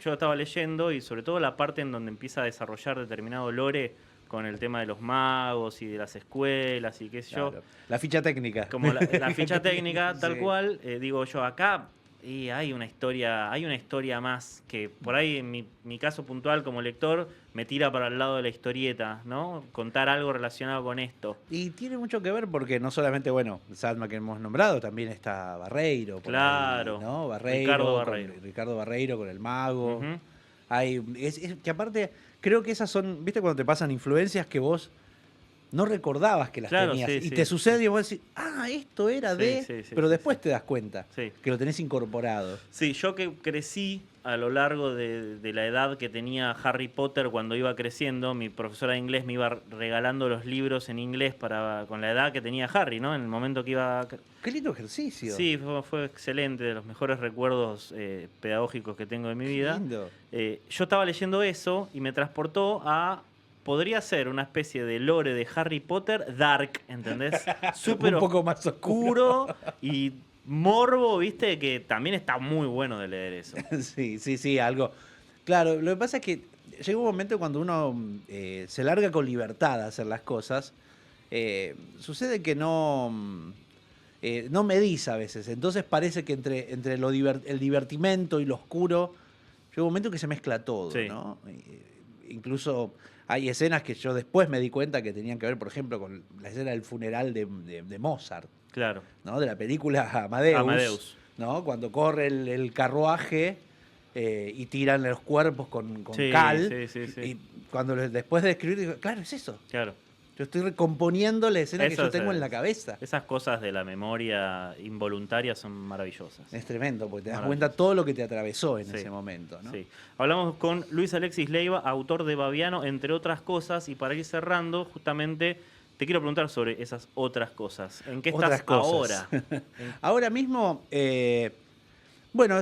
lo estaba leyendo y sobre todo la parte en donde empieza a desarrollar determinado lore con el tema de los magos y de las escuelas y qué sé yo. Claro. La ficha técnica. Como la ficha técnica, tal Sí. cual, digo yo, acá y hay una historia más que por ahí en mi caso puntual como lector me tira para el lado de la historieta, ¿no? Contar algo relacionado con esto. Y tiene mucho que ver porque no solamente, bueno, Sadma que hemos nombrado, también está Barreiro. por Claro. ahí, ¿no? Ricardo Barreiro. Ricardo Barreiro con el mago. Ujú. Es que aparte, creo que esas son, ¿viste cuando te pasan influencias que vos no recordabas que las Claro, tenías? sí, Y sí, te sí. sucede y vos decís, esto era Sí, de... sí, sí, pero sí, después sí. te das cuenta Sí. que lo tenés incorporado. Sí, yo que crecí a lo largo de la edad que tenía Harry Potter cuando iba creciendo, mi profesora de inglés me iba regalando los libros en inglés con la edad que tenía Harry, ¿no? En el momento que iba... Qué lindo ejercicio. Sí, fue excelente, de los mejores recuerdos pedagógicos que tengo de mi vida. Lindo. Yo estaba leyendo eso y me transportó a... Podría ser una especie de lore de Harry Potter dark, ¿entendés? Súper Un poco más oscuro. oscuro y morbo, ¿viste? Que también está muy bueno de leer eso. Sí, algo. Claro, lo que pasa es que llega un momento cuando uno se larga con libertad a hacer las cosas, sucede que no medís a veces. Entonces parece que entre el divertimento y lo oscuro, llega un momento que se mezcla todo, Sí. ¿no? Incluso hay escenas que yo después me di cuenta que tenían que ver, por ejemplo, con la escena del funeral de Mozart. Claro. ¿No? De la película Amadeus, Amadeus. ¿no? Cuando corre el carruaje y tiran los cuerpos con Sí, cal. sí. Y cuando después de escribir, digo, claro, es eso. Claro. Yo estoy recomponiendo la escena que Eso yo es, tengo en la cabeza. Esas cosas de la memoria involuntaria son maravillosas. Es tremendo, porque te das Maravilloso. cuenta todo lo que te atravesó en Sí, ese momento, ¿no? Sí. Hablamos con Luis Alexis Leiva, autor de Baviano, entre otras cosas, y para ir cerrando, justamente te quiero preguntar sobre esas otras cosas. ¿En qué estás Otras cosas. ahora? Ahora mismo, bueno,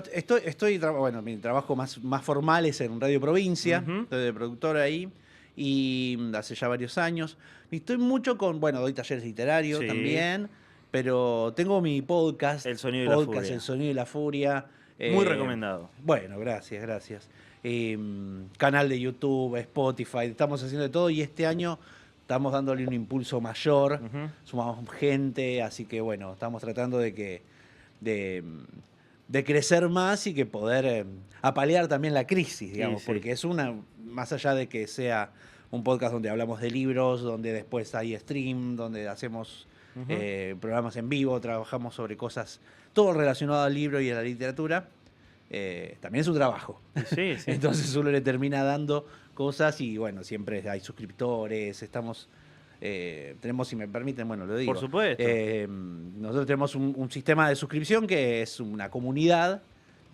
bueno, mi trabajo más formal es en Radio Provincia, Ujú. estoy de productor ahí, y hace ya varios años. Y estoy mucho doy talleres literarios Sí. también, pero tengo mi podcast. El Sonido y la Furia. El Sonido y la Furia. Muy recomendado. Bueno, gracias. Canal de YouTube, Spotify, estamos haciendo de todo y este año estamos dándole un impulso mayor, Ujú. sumamos gente, así que bueno, estamos tratando de de crecer más y que poder apalear también la crisis, digamos, Sí. porque es más allá de que sea un podcast donde hablamos de libros, donde después hay stream, donde hacemos programas en vivo, trabajamos sobre cosas, todo relacionado al libro y a la literatura, también es un trabajo. Sí. Entonces uno le termina dando cosas y bueno, siempre hay suscriptores, tenemos, si me permiten, bueno, lo digo. Por supuesto. Nosotros tenemos un sistema de suscripción que es una comunidad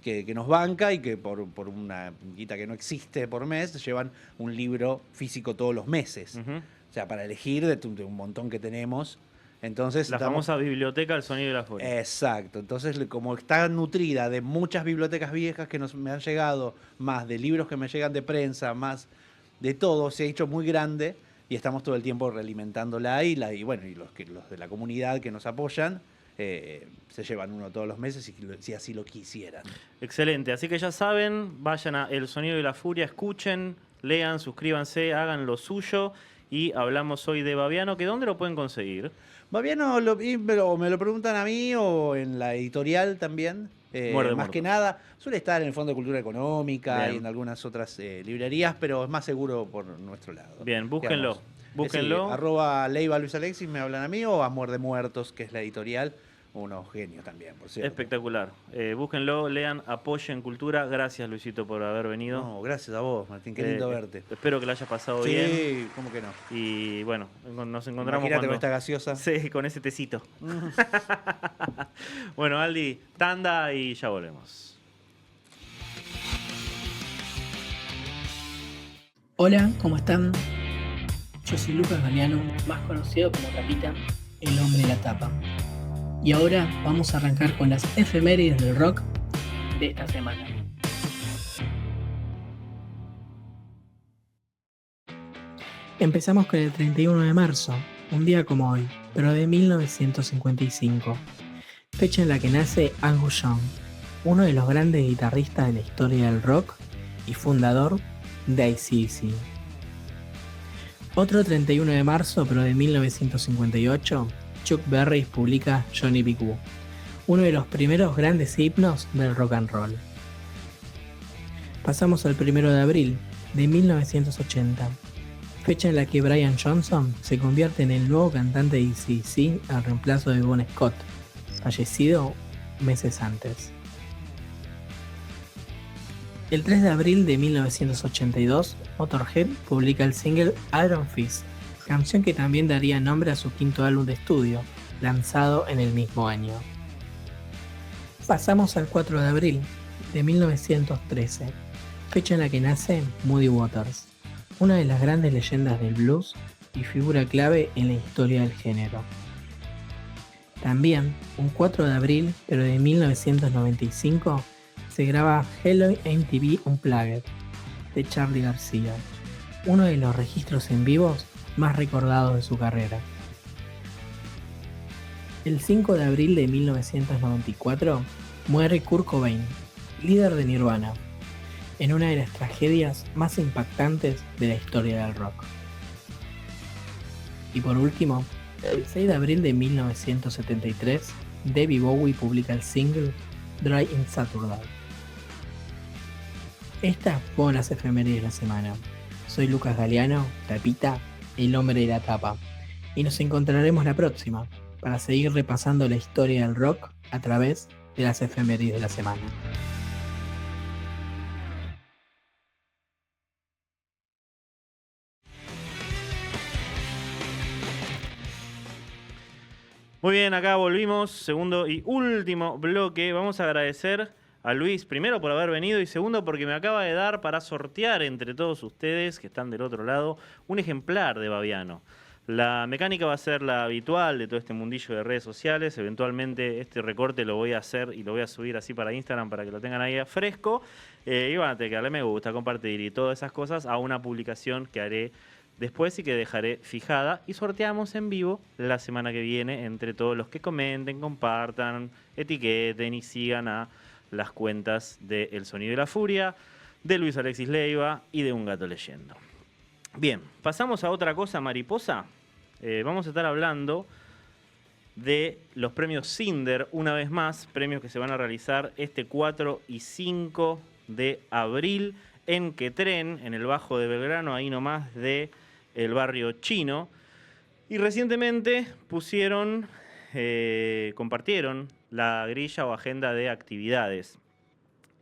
que nos banca y que por una guita que no existe por mes, llevan un libro físico todos los meses. O sea, para elegir de un montón que tenemos. Entonces, La famosa biblioteca El Sonido de la Furia. Exacto. Entonces, como está nutrida de muchas bibliotecas viejas que me han llegado, más de libros que me llegan de prensa, más de todo, se ha hecho muy grande y estamos todo el tiempo realimentándola y los de la comunidad que nos apoyan se llevan uno todos los meses si así lo quisieran. Excelente. Así que ya saben, vayan a El Sonido de la Furia, escuchen, lean, suscríbanse, hagan lo suyo. Y hablamos hoy de Baviano, que ¿dónde lo pueden conseguir? Baviano me lo preguntan a mí o en la editorial también. Más que nada, suele estar en el Fondo de Cultura Económica Bien. y en algunas otras librerías, pero es más seguro por nuestro lado. Bien, búsquenlo. Digamos. Búsquenlo. @ Leiva Luis Alexis me hablan a mí o Amor de Muertos, que es la editorial. Unos genios también, por cierto. Espectacular. Búsquenlo, lean, apoyen cultura. Gracias, Luisito, por haber venido. No, gracias a vos, Martín. Qué lindo verte. Espero que la hayas pasado bien. Sí, ¿cómo que no? Y bueno, nos encontramos Imagínate con esta gaseosa. Sí, con ese tecito. Bueno, Aldi, tanda y ya volvemos. Hola, ¿cómo están? Yo soy Lucas Galeano, más conocido como Tapita, el hombre de la tapa. Y ahora vamos a arrancar con las efemérides del rock de esta semana. Empezamos con el 31 de marzo, un día como hoy, pero de 1955, fecha en la que nace Angus Young, uno de los grandes guitarristas de la historia del rock y fundador de AC/DC. Otro 31 de marzo, pero de 1958, Chuck Berry publica Johnny B. Goode, uno de los primeros grandes himnos del rock and roll. Pasamos al 1 de abril de 1980, fecha en la que Brian Johnson se convierte en el nuevo cantante de AC/DC al reemplazo de Bon Scott, fallecido meses antes. El 3 de abril de 1982, Motörhead publica el single Iron Fist, canción que también daría nombre a su quinto álbum de estudio, lanzado en el mismo año. Pasamos al 4 de abril de 1913, fecha en la que nace Muddy Waters, una de las grandes leyendas del blues y figura clave en la historia del género. También, un 4 de abril, pero de 1995, se graba Hello MTV Unplugged, de Charly García, uno de los registros en vivos más recordados de su carrera. El 5 de abril de 1994 muere Kurt Cobain, líder de Nirvana, en una de las tragedias más impactantes de la historia del rock. Y por último, el 6 de abril de 1973, David Bowie publica el single Dry in Saturday. Estas fueron las efemérides de la semana. Soy Lucas Galeano, Tapita, el hombre de la tapa, y nos encontraremos la próxima para seguir repasando la historia del rock a través de las efemérides de la semana. Muy bien, acá volvimos, segundo y último bloque. Vamos a agradecer a Luis, primero por haber venido y segundo porque me acaba de dar para sortear entre todos ustedes que están del otro lado un ejemplar de Baviano. La mecánica va a ser la habitual de todo este mundillo de redes sociales. Eventualmente este recorte lo voy a hacer y lo voy a subir así para Instagram para que lo tengan ahí fresco. Y van a tener que darle me gusta, compartir y todas esas cosas a una publicación que haré después y que dejaré fijada. Y sorteamos en vivo la semana que viene entre todos los que comenten, compartan, etiqueten y sigan a las cuentas de El Sonido de la Furia, de Luis Alexis Leiva y de Un Gato Leyendo. Bien, pasamos a otra cosa, mariposa. Vamos a estar hablando de los premios Cinder, una vez más, premios que se van a realizar este 4 y 5 de abril en Quetren, en el Bajo de Belgrano, ahí nomás de el barrio chino. Y recientemente compartieron la grilla o agenda de actividades.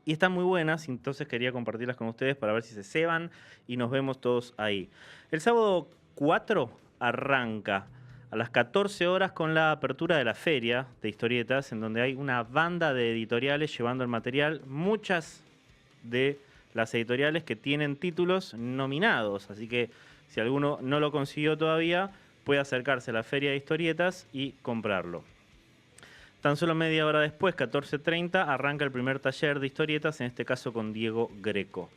Y están muy buenas, entonces quería compartirlas con ustedes para ver si se ceban y nos vemos todos ahí. El sábado 4 arranca a las 14 horas con la apertura de la feria de historietas, en donde hay una banda de editoriales llevando el material, muchas de las editoriales que tienen títulos nominados, así que si alguno no lo consiguió todavía, puede acercarse a la feria de historietas y comprarlo. Tan solo media hora después, 14:30, arranca el primer taller de historietas, en este caso con Diego Greco.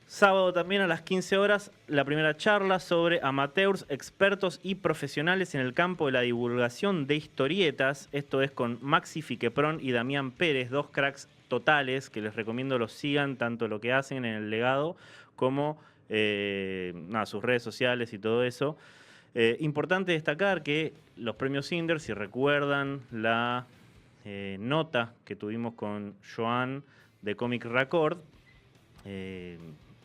Sábado también a las 15 horas, la primera charla sobre amateurs, expertos y profesionales en el campo de la divulgación de historietas. Esto es con Maxi Fiqueprón y Damián Pérez, dos cracks totales que les recomiendo los sigan, tanto lo que hacen en el legado como sus redes sociales y todo eso. Importante destacar que los premios Cinder, si recuerdan la nota que tuvimos con Joan de Comic Record,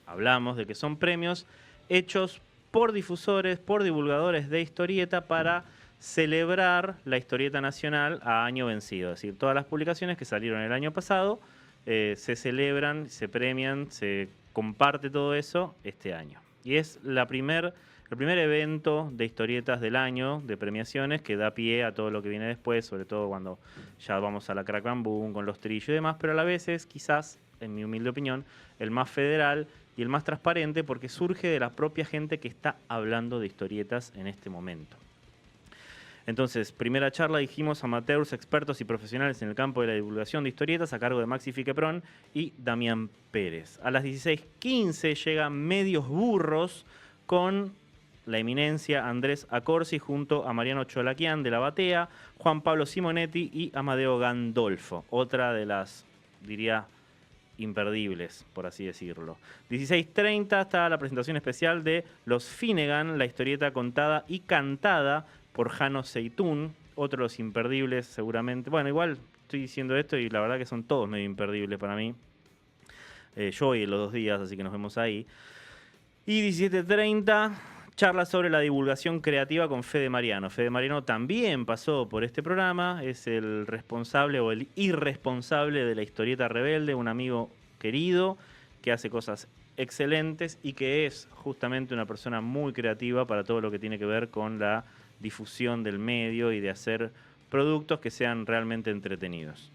hablamos de que son premios hechos por difusores, por divulgadores de historieta para celebrar la historieta nacional a año vencido. Es decir, todas las publicaciones que salieron el año pasado se celebran, se premian, se comparte todo eso este año. Y es el primer evento de historietas del año, de premiaciones, que da pie a todo lo que viene después, sobre todo cuando ya vamos a la Crack Bam Boom, con los Trillo y demás, pero a la vez es quizás, en mi humilde opinión, el más federal y el más transparente porque surge de la propia gente que está hablando de historietas en este momento. Entonces, primera charla, dijimos, amateurs, expertos y profesionales en el campo de la divulgación de historietas, a cargo de Maxi Fiqueprón y Damián Pérez. A las 16:15 llegan Medios Burros con la eminencia Andrés Acorsi junto a Mariano Cholaquian de La Batea, Juan Pablo Simonetti y Amadeo Gandolfo. Otra de las, diría, imperdibles, por así decirlo. 16:30 está la presentación especial de Los Finnegan, la historieta contada y cantada por Jano Seitún, otro de los imperdibles seguramente. Bueno, igual estoy diciendo esto y la verdad que son todos medio imperdibles para mí. Yo voy en los 2 días, así que nos vemos ahí. Y 17:30, charla sobre la divulgación creativa con Fede Mariano. Fede Mariano también pasó por este programa, es el responsable o el irresponsable de la historieta rebelde, un amigo querido que hace cosas excelentes y que es justamente una persona muy creativa para todo lo que tiene que ver con la difusión del medio y de hacer productos que sean realmente entretenidos.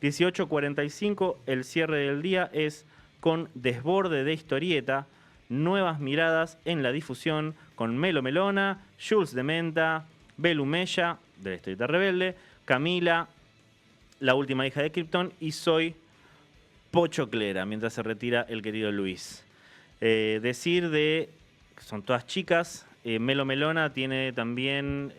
18:45, el cierre del día es con Desborde de Historieta, nuevas miradas en la difusión, con Melo Melona, Jules de Menta, Belu Mella, de la historieta rebelde, Camila, la última hija de Krypton, y Soy Pocho Clera, mientras se retira el querido Luis. Decir de que son todas chicas. Melo Melona tiene también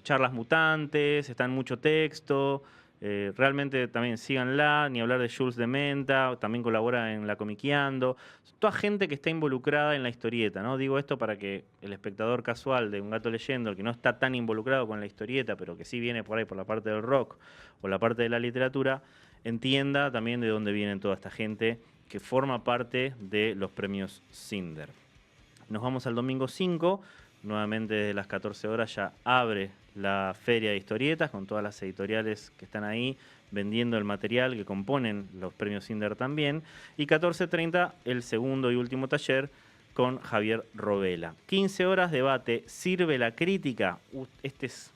charlas mutantes, está en mucho texto. Realmente también síganla, ni hablar de Jules de Menta, también colabora en La Comiqueando. Toda gente que está involucrada en la historieta, ¿no? Digo esto para que el espectador casual de Un Gato Leyendo, el que no está tan involucrado con la historieta, pero que sí viene por ahí por la parte del rock o la parte de la literatura, entienda también de dónde viene toda esta gente que forma parte de los premios Cinder. Nos vamos al domingo 5, nuevamente desde las 14 horas ya abre la feria de historietas con todas las editoriales que están ahí vendiendo el material que componen los premios Cinder también. Y 14:30 el segundo y último taller con Javier Robela. 15 horas debate, ¿sirve la crítica? Este es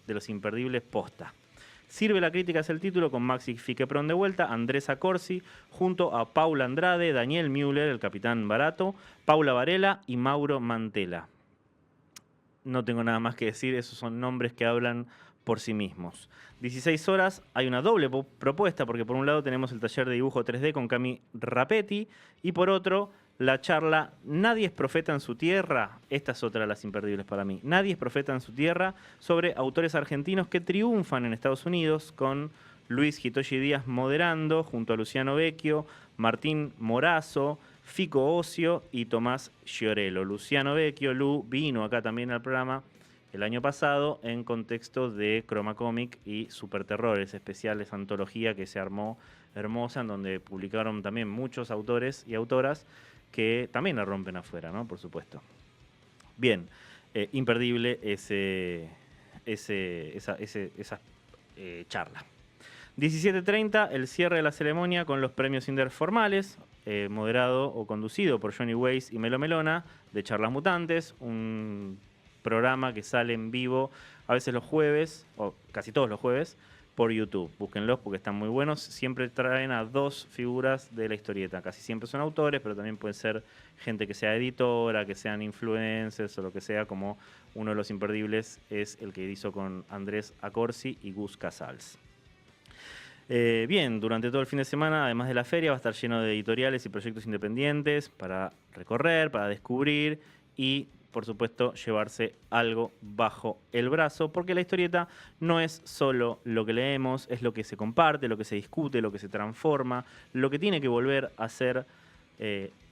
de los imperdibles posta. Sirve la crítica es el título, con Maxi Fiqueprón de vuelta, Andrés Acorsi, junto a Paula Andrade, Daniel Müller, el Capitán Barato, Paula Varela y Mauro Mantela. No tengo nada más que decir, esos son nombres que hablan por sí mismos. 16 horas, hay una doble propuesta, porque por un lado tenemos el taller de dibujo 3D con Cami Rapetti, y por otro, la charla Nadie es profeta en su tierra. Esta es otra de las imperdibles para mí. Nadie es profeta en su tierra, sobre autores argentinos que triunfan en Estados Unidos, con Luis Hitoshi Díaz moderando, junto a Luciano Vecchio, Martín Morazo, Fico Ocio y Tomás Giorello. Luciano Vecchio, Lu, vino acá también al programa el año pasado en contexto de Chroma Comic y Super Terrores especiales, antología que se armó hermosa, en donde publicaron también muchos autores y autoras que también la rompen afuera, ¿no? Por supuesto. Bien, imperdible esa charla. 17:30, el cierre de la ceremonia con los premios Inder formales, moderado o conducido por Johnny Weiss y Melo Melona, de Charlas Mutantes, un programa que sale en vivo a veces los jueves, o casi todos los jueves, por YouTube. Búsquenlos porque están muy buenos. Siempre traen a dos figuras de la historieta. Casi siempre son autores, pero también pueden ser gente que sea editora, que sean influencers o lo que sea, como uno de los imperdibles es el que hizo con Andrés Acorsi y Gus Casals. Bien, durante todo el fin de semana, además de la feria, va a estar lleno de editoriales y proyectos independientes para recorrer, para descubrir y, por supuesto, llevarse algo bajo el brazo, porque la historieta no es solo lo que leemos, es lo que se comparte, lo que se discute, lo que se transforma, lo que tiene que volver a ser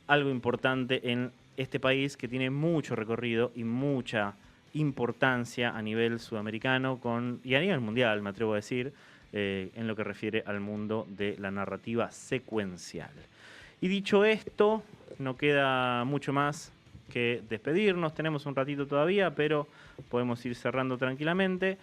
algo importante en este país que tiene mucho recorrido y mucha importancia a nivel sudamericano y a nivel mundial, me atrevo a decir, en lo que refiere al mundo de la narrativa secuencial. Y dicho esto, no queda mucho más que despedirnos. Tenemos un ratito todavía, pero podemos ir cerrando tranquilamente.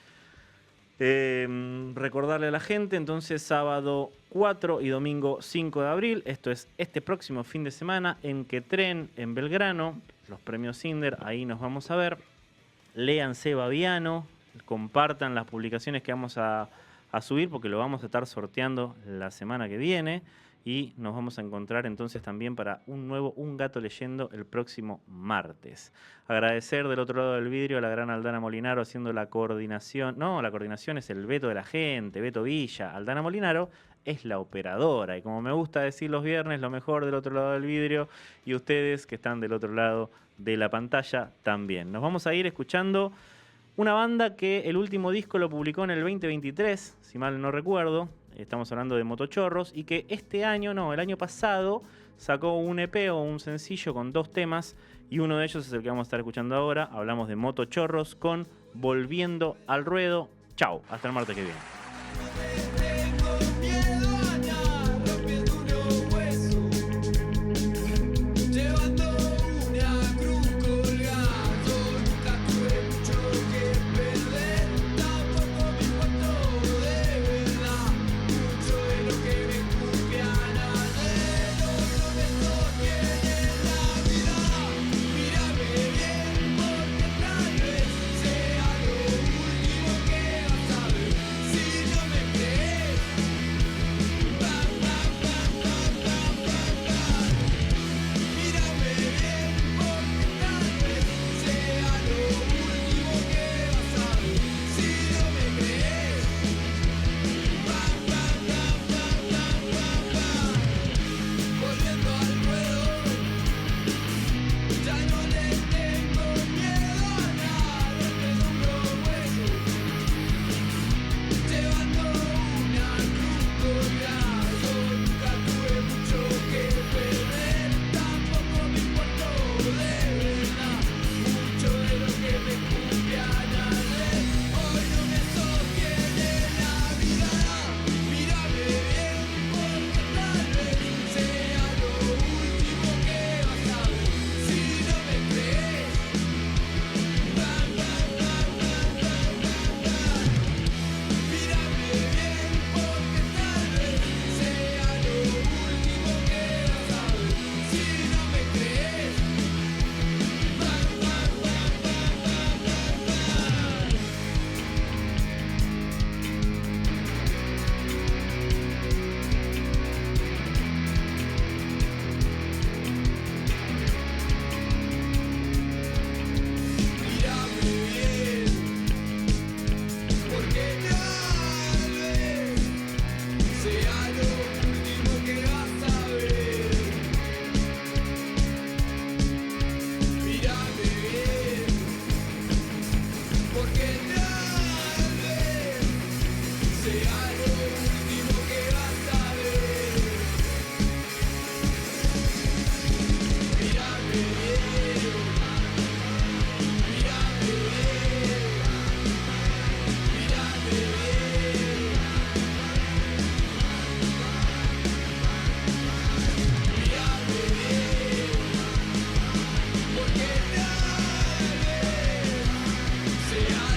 Recordarle a la gente, entonces, sábado 4 y domingo 5 de abril, esto es este próximo fin de semana, en Quetren, en Belgrano, los premios Inder, ahí nos vamos a ver. Léanse Baviano, compartan las publicaciones que vamos a subir, porque lo vamos a estar sorteando la semana que viene. Y nos vamos a encontrar entonces también para un gato leyendo el próximo martes. Agradecer del otro lado del vidrio a la gran Aldana Molinaro haciendo la coordinación. No, la coordinación es el Beto de la gente, Beto Villa. Aldana Molinaro es la operadora. Y como me gusta decir los viernes, lo mejor del otro lado del vidrio. Y ustedes que están del otro lado de la pantalla también. Nos vamos a ir escuchando una banda que el último disco lo publicó en el 2023, si mal no recuerdo. Estamos hablando de Motochorros, y que el año pasado sacó un EP o un sencillo con 2 temas, y uno de ellos es el que vamos a estar escuchando ahora. Hablamos de Motochorros con Volviendo al Ruedo. Chau, hasta el martes que viene.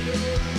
Thank